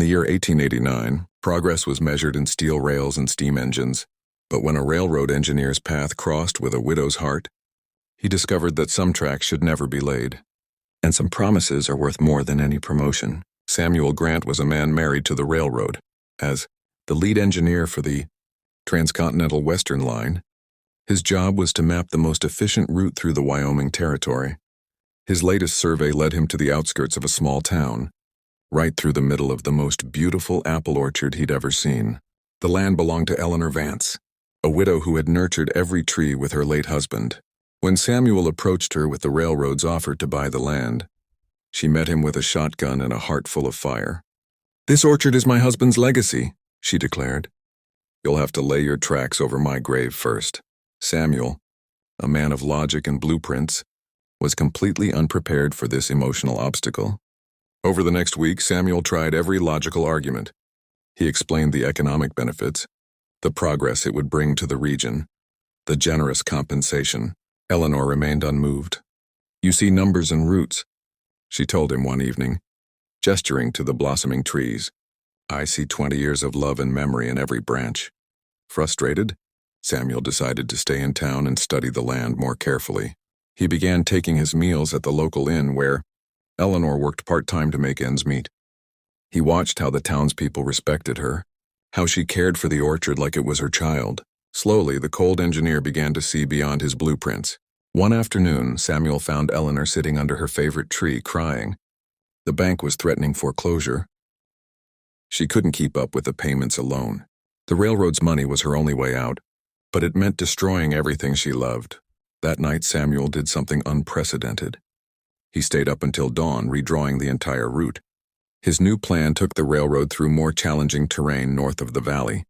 the year 1889, progress was measured in steel rails and steam engines, but when a railroad engineer's path crossed with a widow's heart, he discovered that some tracks should never be laid. And some promises are worth more than any promotion. Samuel Grant was a man married to the railroad. As the lead engineer for the Transcontinental Western Line, his job was to map the most efficient route through the Wyoming territory. His latest survey led him to the outskirts of a small town, right through the middle of the most beautiful apple orchard he'd ever seen. The land belonged to Eleanor Vance, a widow who had nurtured every tree with her late husband. When Samuel approached her with the railroad's offer to buy the land, she met him with a shotgun and a heart full of fire. "This orchard is my husband's legacy," she declared. "You'll have to lay your tracks over my grave first." Samuel, a man of logic and blueprints, was completely unprepared for this emotional obstacle. Over the next week, Samuel tried every logical argument. He explained the economic benefits, the progress it would bring to the region, the generous compensation. Eleanor remained unmoved. "You see numbers and roots," she told him one evening, gesturing to the blossoming trees. "I see 20 years of love and memory in every branch." Frustrated, Samuel decided to stay in town and study the land more carefully. He began taking his meals at the local inn where Eleanor worked part-time to make ends meet. He watched how the townspeople respected her, how she cared for the orchard like it was her child. Slowly, the cold engineer began to see beyond his blueprints. One afternoon, Samuel found Eleanor sitting under her favorite tree, crying. The bank was threatening foreclosure. She couldn't keep up with the payments alone. The railroad's money was her only way out, but it meant destroying everything she loved. That night, Samuel did something unprecedented. He stayed up until dawn, redrawing the entire route. His new plan took the railroad through more challenging terrain north of the valley,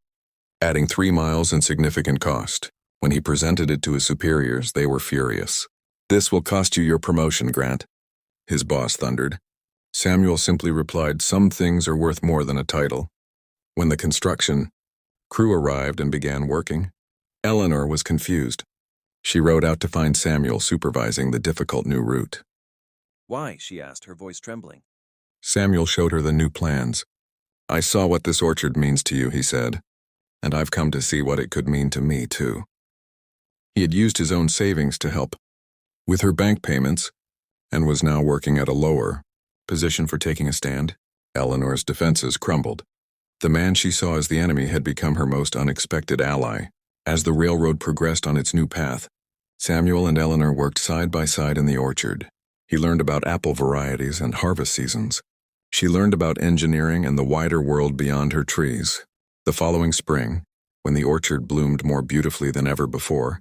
adding 3 miles in significant cost. When he presented it to his superiors, they were furious. "This will cost you your promotion, Grant," his boss thundered. Samuel simply replied, "Some things are worth more than a title." When the construction crew arrived and began working, Eleanor was confused. She rode out to find Samuel supervising the difficult new route. "Why?" she asked, her voice trembling. Samuel showed her the new plans. "I saw what this orchard means to you," he said, "and I've come to see what it could mean to me, too." He had used his own savings to help with her bank payments and was now working at a lower position for taking a stand. Eleanor's defenses crumbled. The man she saw as the enemy had become her most unexpected ally. As the railroad progressed on its new path, Samuel and Eleanor worked side by side in the orchard. He learned about apple varieties and harvest seasons. She learned about engineering and the wider world beyond her trees. The following spring, when the orchard bloomed more beautifully than ever before,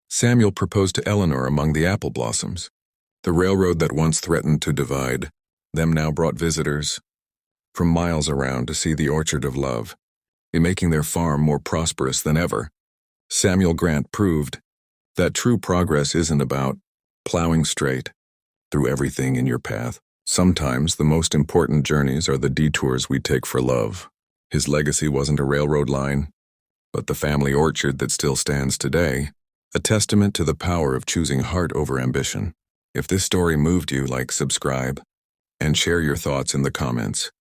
Samuel proposed to Eleanor among the apple blossoms. The railroad that once threatened to divide them now brought visitors from miles around to see the orchard of love, making their farm more prosperous than ever. Samuel Grant proved that true progress isn't about plowing straight through everything in your path. Sometimes the most important journeys are the detours we take for love. His legacy wasn't a railroad line, but the family orchard that still stands today, a testament to the power of choosing heart over ambition. If this story moved you, like, subscribe, and share your thoughts in the comments.